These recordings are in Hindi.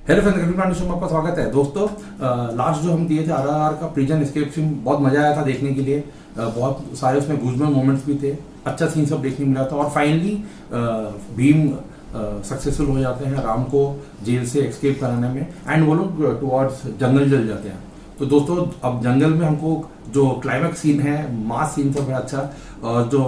हेलो फ्रेंड्स, शो में आपका स्वागत है। दोस्तों, लास्ट जो हम दिए थे आरआरआर का प्रिजन एस्केप सीन, बहुत मजा आया था देखने के लिए। बहुत सारे उसमें गूज़बम्प मोमेंट्स भी थे, अच्छा सीन सब देखने मिला था। और फाइनली भीम सक्सेसफुल हो जाते हैं राम को जेल से एस्केप कराने में, एंड वो लोग टुवर्ड्स जंगल चल जाते हैं। तो दोस्तों, अब जंगल में हमको जो क्लाइमैक्स सीन है, मास सीन सब है अच्छा, और जो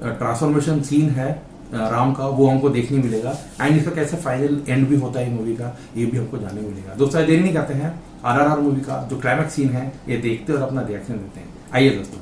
ट्रांसफॉर्मेशन सीन है राम का, वो हमको देखने मिलेगा। एंड इसका कैसे फाइनल एंड भी होता है मूवी का, ये भी हमको जानने मिलेगा। दोस्तों, देरी नहीं करते हैं, आरआरआर मूवी का जो क्लाइमैक्स सीन है ये देखते और अपना रिएक्शन देते हैं। आइए दोस्तों।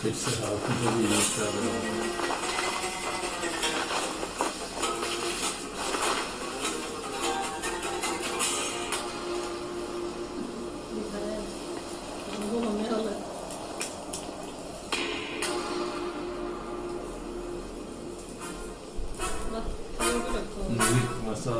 फिर से जो भी यूज कर रहे हो, मसा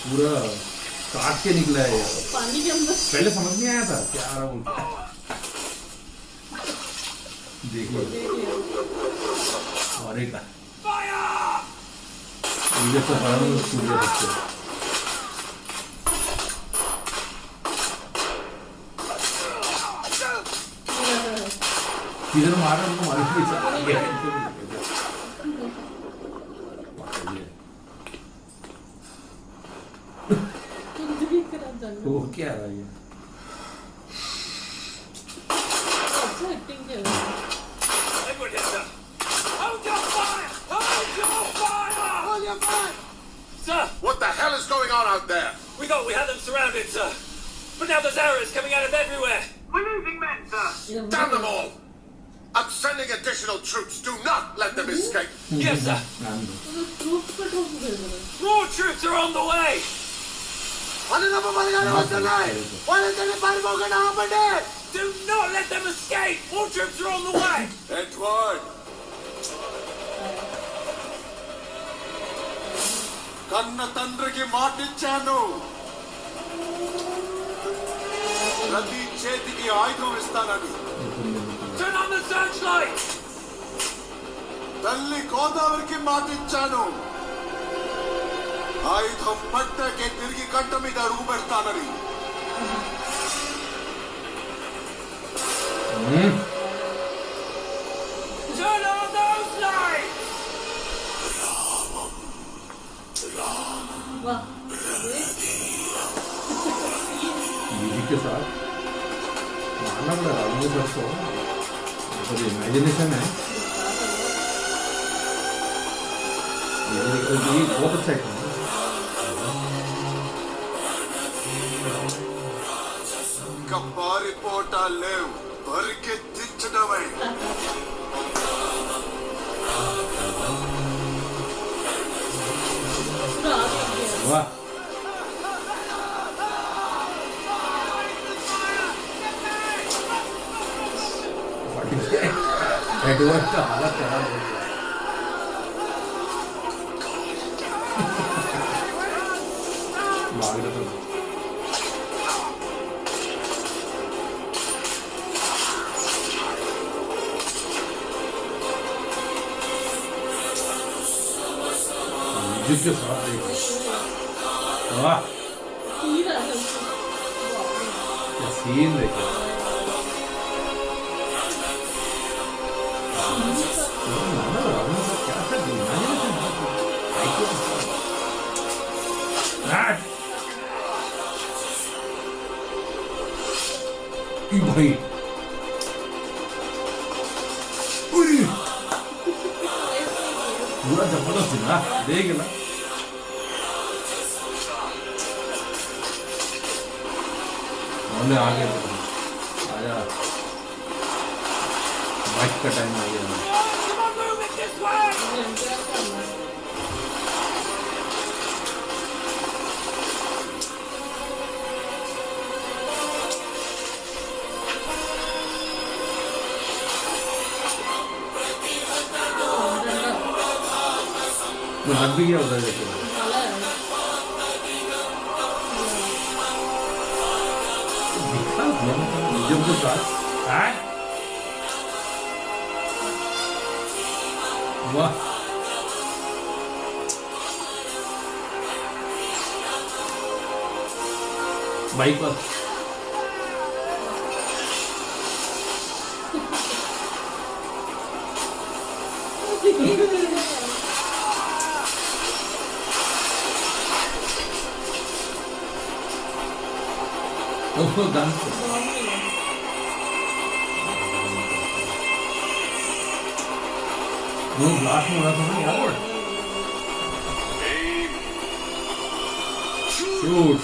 पूरा काट के निकला है यार। पानी के अंदर पहले समझ नहीं आया था क्या आ रहा हूँ। देखो और एक मुझे तो सूर्य बच्चे किधर मार रहा है, मालूम नहीं चला। वो क्या रहा है? अच्छा एक्टिंग किया है। Sir! What the hell is going on out there? We thought we had them surrounded, sir. But now there's arrows coming out of everywhere. We're losing men, sir. Damn them all! I'm sending additional troops. Do not let them escape. Yes, sir. Troops पे ठोक दे रहे हैं। More troops are on the way. Do not let them escape. More troops are on the way. Edward! కన్న తండ్రికి మాటిచ్చాను, ప్రతి చేతికి ఆయుధం ఇస్తానని. Turn on the searchlight. తల్లి గోదావరికి మాటిచ్చాను, ఆయుధం పట్టకే తిరిగి కంట మీద అడుగు పెడతానని. Turn on those lights. वाह म्यूजिक के साथ मारना पड़ रहा है सबको, मतलब इमेजिनेशन है। ये बहुत अच्छा है। ఇంకా పారిపోవటాలు లేవు, పరిగెత్తించడమే. वाह, एडवर्ड का हालत खराब हो गया। भाग रहा था। म्यूजिक के साथ देखो, वाह हीरा है उसको। क्या सीन देखो। क्या कर भाई उई, पूरा जबरदस्त है ना, देख ना हमने आगे आया, बाइक का टाइम आ गया। Come on, move it this way! क्या करना है? मैं हट भी गया उधर जैसे काला है। दिखा मुझे मुझे साथ वाह बाइक पर ओह गन वो ब्लास्ट में हो रहा था ना यार। शूट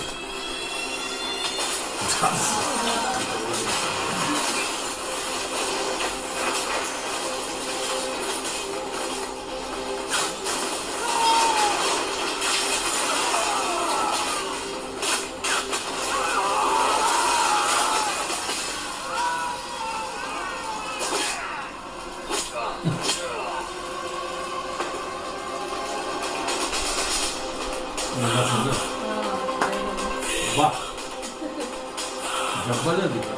वाह जबरदस्त दिखा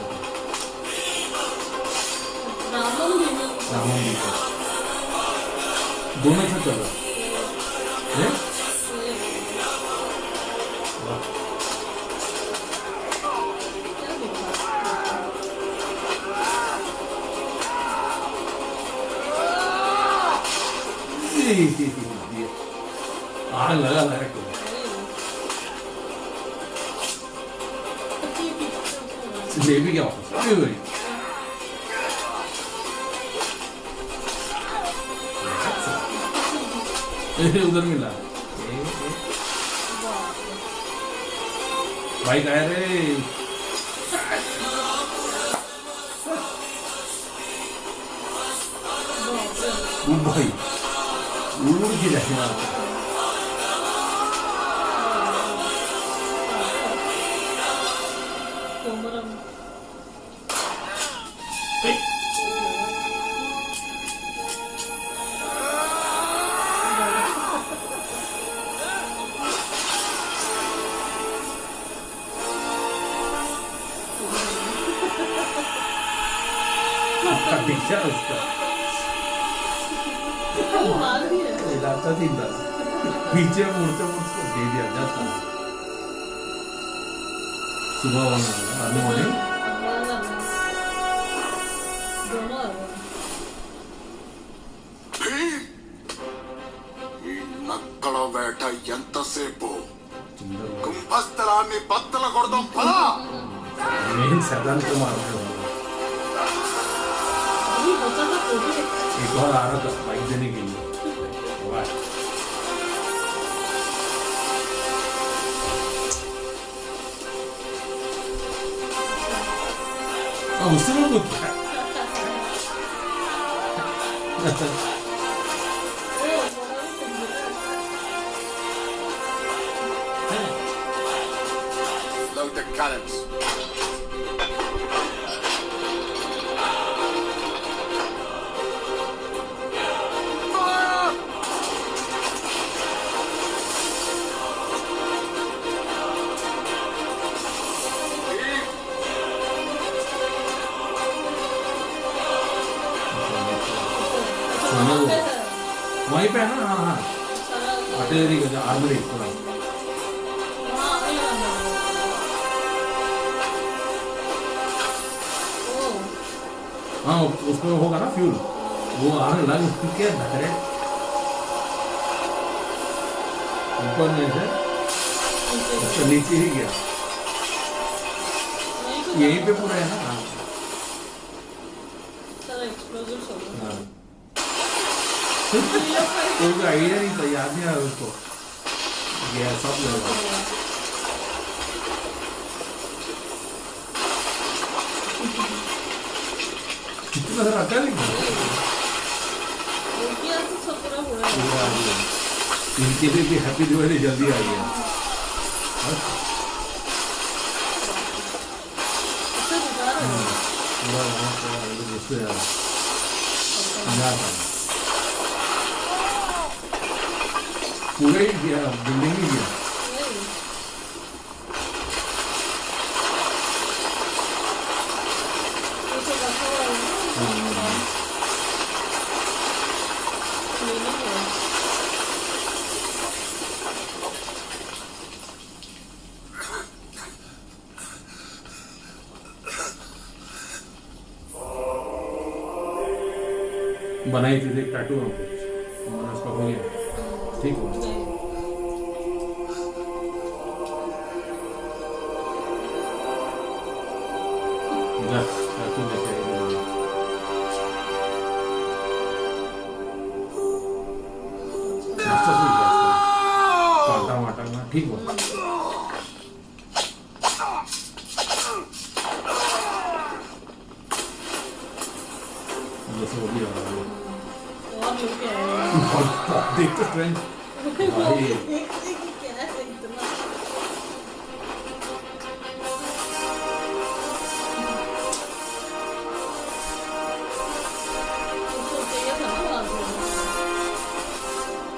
रामम भी नहीं। रामम दिखा दोनों से चलो है वाह क्या दिखा? आग लगा लगा के ले भी गया वापस अरे भाई उधर मिला बाइक आया रे वो भाई उड़ के जाए कोमरम पीछा उसका मार दिया। इलाका थी इधर पीछे मुड़ते मुड़ते दे दिया जाता सुबह वाला अर्ली मॉर्निंग दोनों आ गए। భీమ్ ఈ నక్కల వేట ఎంతసేపు కుంభస్థలాన్ని బద్దల కొడదాం పదా मेन सैदान को मार रहे हो अभी बचा था तो भी एक और आ रहा था बाइक देने के लिए वाह उससे में कुछ Load the cannons. Fire! Beam! वहीं पे है ना हाँ हाँ आर्टिलरी का आर्मरी पूरा हाँ उसमें होगा ना फ्यूल वो आग लग के डायरेक्ट ऊपर में से उसके नीचे ही गया यहीं पे पूरा है ना हाँ सारा एक्सप्लोजिव्स होगा। हाँ। कोई आइडिया नहीं था, याद नहीं आ रहा उसको। ये सब लगा। कितना सारा आता है लेकिन उनकी आज तो सब पूरा हो रहा है। इनके लिए भी हैप्पी दिवाली जल्दी आई है। अच्छा दिखा रहा है। पूरा वहाँ का गुस्से आ रहा पूरे ही गया, बिल्डिंग ही गया। नहीं, ये सब रखा हुआ है ना। क्लीनिंग है। बनाई थी देख टैटू वहाँ पे, मैंने उसका हो गया ठीक हो। नहीं, जा टैटू लेके आई। रास्ता से काटा वाटा में ठीक हो। जैसे वो भी आ रहा है। और लोग क्या है? देख तो फ्रेंड भाई एक क्या है इतना? उसको चाहिए था ना आज में।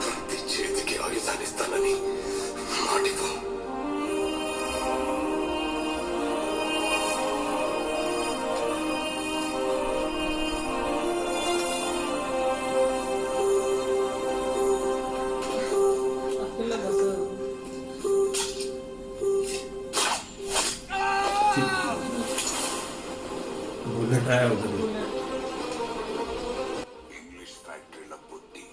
ప్రతి చేతికి ఆయుధాన్నిస్తానని మాటివ్వు. अकेला बसा है। बुलेट आया उधर ही। ఇంగ్లీష్ ఫ్యాక్టరీల పుట్టి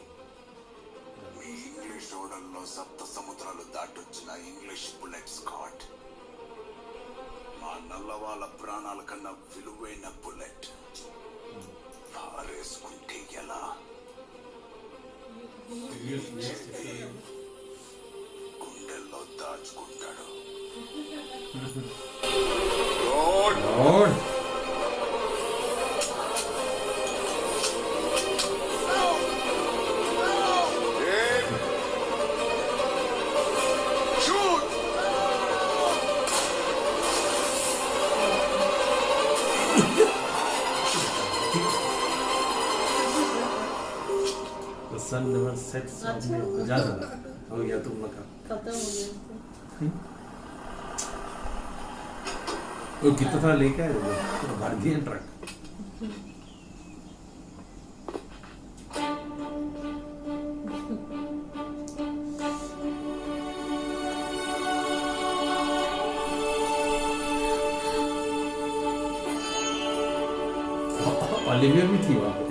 మీ ఇంగ్లీష్ ఓడల్లో సప్త సముద్రాలు దాటొచ్చిన ఇంగ్లీష్ బుల్లెట్ స్కాట్ మా నల్లవాళ్ళ ప్రాణాల కన్నా విలువైన బుల్లెట్ పారేసుకుంటే ఎలా? గుండెల్లో దాచుకుంటాడు. और Shoot! the sun never sets on अच्छा। me। जा जरा हो गया तुम लोग का। खत्म हो गया। वो कितना सारा लेके आए वो पूरा भर दिया ट्रक। ओलिविया भी थी वहाँ पे।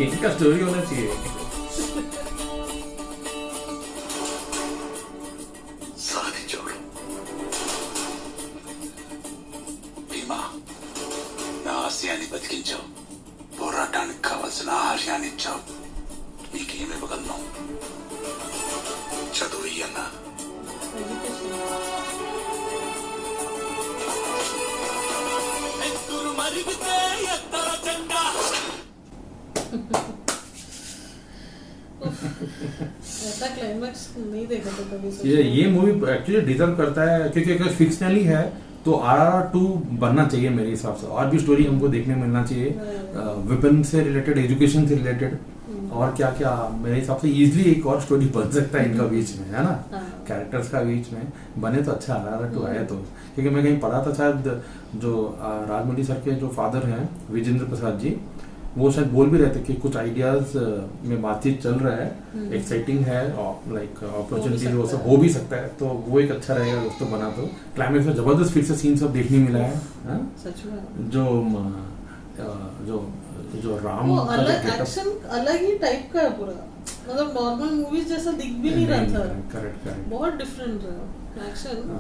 इनका स्टोरी होना चाहिए। సాధించాడు. భీమా, నా ఆశయాన్ని బతికించావు. పోరాటానికి కావలసిన ఆహార్యాన్ని ఇచ్చావు. నీకేమి ఇవ్వగలను? చదువు ఇయ్యన్నా. ఎత్తులు మరిగితే ఎత్తర జెండా. ऐसा क्लाइमैक्स नहीं देखा था कभी सच ये मूवी एक्चुअली डिजर्व करता है क्योंकि अगर फिक्शनली है तो RRR 2 बनना चाहिए मेरे हिसाब से। और भी स्टोरी हमको देखने को मिलना चाहिए, वेपन से रिलेटेड, एजुकेशन से रिलेटेड और क्या क्या। मेरे हिसाब से इजीली एक और स्टोरी बन सकता है इनका बीच में, है ना। हाँ। कैरेक्टर्स का बीच में बने तो अच्छा। RRR 2 आया तो, क्योंकि मैं कहीं पढ़ा था शायद जो राजमौली सर के जो फादर हैं विजेंद्र प्रसाद जी, वो शायद बोल भी रहे थे कि कुछ आइडियाज में बातचीत चल रहा है, एक्साइटिंग है, लाइक अपॉर्चुनिटी वो सब हो भी सकता है, तो वो एक अच्छा रहेगा दोस्तों बना। तो क्लाइमेक्स में जबरदस्त फिर से सीन सब देखने मिला है, हाँ? सच में जो जो जो राम वो का जो अलग getup- एक्शन अलग ही टाइप का है पूरा, मतलब नॉर्मल मूवीज जैसा दिख भी नहीं रहा था, करेक्ट करेक्ट। बहुत डिफरेंट है एक्शन।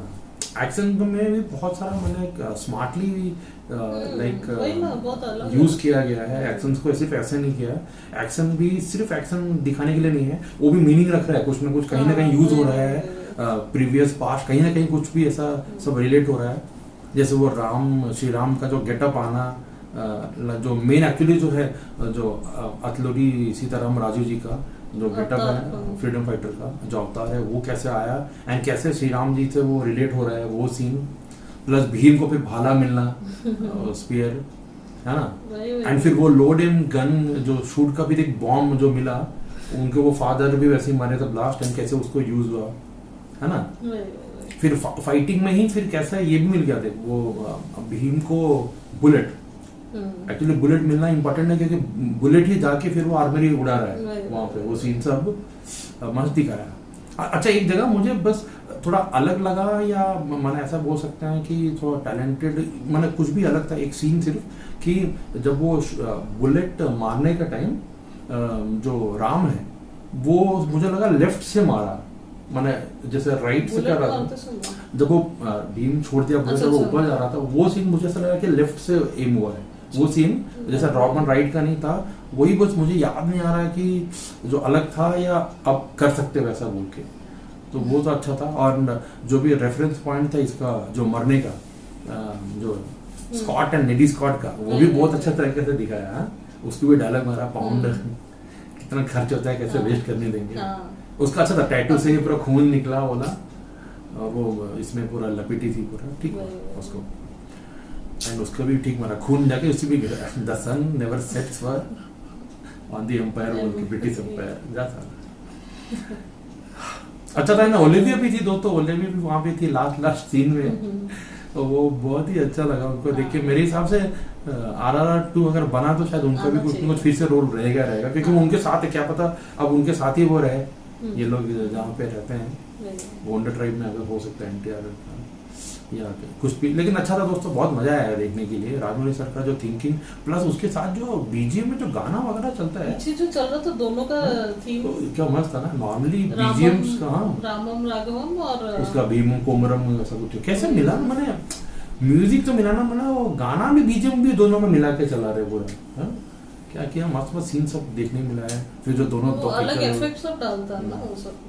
एक्शन में भी बहुत सारा मैंने स्मार्टली लाइक वही ना, बहुत अलग यूज है। किया गया है। एक्शन को सिर्फ ऐसे नहीं किया है, एक्शन भी सिर्फ एक्शन दिखाने के लिए नहीं है, वो भी मीनिंग रख रहा है, कुछ ना कुछ कहीं ना कहीं यूज हो रहा है, प्रीवियस पास्ट कहीं ना कहीं कुछ भी ऐसा सब रिलेट हो रहा है। जैसे वो श्री राम का जो गेटअप आना, जो मेन एक्चुअली जो है जो अतलोरी सीताराम राजू जी का जो गेटअप है फ्रीडम फाइटर का जो अवतार है, वो कैसे आया एंड कैसे श्री राम जी से वो रिलेट हो रहा है, वो सीन प्लस भीम को फिर भाला मिलना स्पीयर है ना, एंड फिर वो लोड इन गन जो शूट का भी एक बॉम्ब जो मिला, उनके वो फादर भी वैसे ही मारे थे ब्लास्ट, एंड कैसे उसको यूज हुआ है ना। फिर फाइटिंग में ही फिर कैसा ये भी मिल गया थे वो भीम को बुलेट, एक्चुअली बुलेट मिलना इंपॉर्टेंट है क्योंकि बुलेट ही जाके फिर वो आर्मरी उड़ा रहा है वहां पे, वो सीन सब मस्त दिखाया। अच्छा एक जगह मुझे बस थोड़ा अलग लगा, या मैंने ऐसा बोल सकते हैं कि थोड़ा टैलेंटेड, मैंने कुछ भी अलग था, एक सीन सिर्फ कि जब वो बुलेट मारने का टाइम जो राम है वो मुझे लगा लेफ्ट से मारा, मैंने जैसे राइट से कर रहा था, जब वो भीम छोड़ दिया बुलेट, वो ऊपर जा रहा था, वो सीन मुझे ऐसा लगा कि लेफ्ट से एम हुआ है वो सीन, जैसे रॉबन राइट का नहीं था, वही बस मुझे याद नहीं आ रहा है कि जो अलग था या अब कर सकते वैसा बोल के, तो वो तो अच्छा था। और जो भी रेफरेंस पॉइंट था इसका जो मरने का, जो स्कॉट एंड नेडी स्कॉट का, वो भी बहुत अच्छा तरीके से दिखाया है, उसकी भी डायलॉग मारा, पाउंड कितना खर्च होता है, कैसे वेस्ट करने देंगे, उसका अच्छा था, टैटू से ही पूरा खून निकला बोला, और वो इसमें पूरा लपेटी थी पूरा, ठीक उसको, एंड उसका भी ठीक मारा, खून जाके उससे भी the sun never sets for on the empire बोल के, ब्रिटिश एम्पायर जा था। अच्छा था ना, ओलिविया भी थी दोस्तों, ओलिविया भी वहां पे थी लास्ट सीन में, तो वो बहुत ही अच्छा लगा उनको देख के। मेरे हिसाब से RRR 2 अगर बना तो शायद उनका भी कुछ ना कुछ फिर से रोल रहेगा क्योंकि वो उनके साथ है, क्या पता अब उनके साथ ही वो रहे, ये लोग जहाँ पे रहते हैं वोंडर ट्राइब में, अगर हो सकता है NTR या कुछ भी। लेकिन अच्छा था दोस्तों, बहुत मजा आया देखने के लिए। राजमौली सर का जो थिंकिंग प्लस उसके साथ जो बीजीएम में जो गाना वगैरह चलता है, पीछे जो चल रहा था दोनों का थीम तो क्या मस्त था ना, नॉर्मली बीजीएम्स का, रामम राघवम और उसका भीम कोमरम ऐसा कुछ कैसे मिला, मैंने म्यूजिक तो मिलाना, मैंने वो गाना भी बीजीएम भी दोनों में मिला के चला रहे पूरा, क्या किया मस्त मस्त सीन सब देखने मिला है। फिर जो दोनों वो अलग इफेक्ट सब डालता है ना वो सब,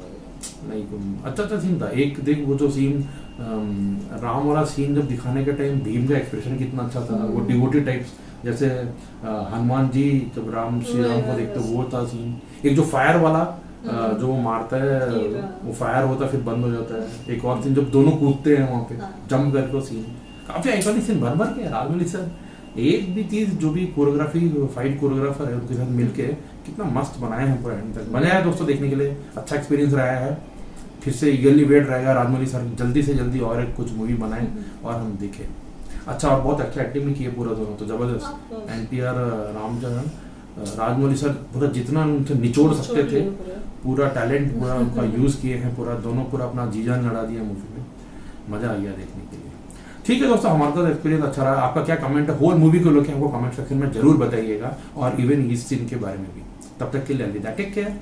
नहीं अच्छा सीन था। एक देख वो जो सीन राम वाला सीन जब दिखाने के टाइम भीम का एक्सप्रेशन कितना अच्छा था, वो डिवोटी टाइप्स, जैसे हनुमान जी जब श्री राम को देखते वो था सीन। एक जो फायर वाला जो वो मारता है, वो फायर होता है फिर बंद हो जाता है। एक और सीन जब दोनों कूदते हैं वहां पे जंप करके, सीन काफी आइकॉनिक सीन भर के। राजमौली सर एक भी चीज जो भी कोरियोग्राफी फाइट कोरियोग्राफर है उनके साथ मिलके कितना मस्त बनाए हैं पूरा एंड तक। मजा आया दोस्तों देखने के लिए, अच्छा एक्सपीरियंस रहा है। फिर से ईगरली वेट रहेगा राजमौली सर जल्दी से जल्दी और एक कुछ मूवी बनाए और हम देखें। अच्छा और बहुत अच्छा एक्टिंग भी किए पूरा दोनों, तो जबरदस्त। NTR रामचरण राजमौली सर पूरा जितना उनसे निचोड़ सकते थे पूरा टैलेंट पूरा उनका यूज किए हैं, पूरा दोनों पूरा अपना जी जान लड़ा दिया मूवी में। मजा आ गया देखने के लिए। ठीक है दोस्तों, हमारा तो एक्सपीरियंस अच्छा रहा। आपका क्या कमेंट है होल मूवी को लेकर, हमको कमेंट सेक्शन में जरूर बताइएगा, और इवन इस सीन के बारे में भी। तब तक के लिए अलविदा, टेक केयर।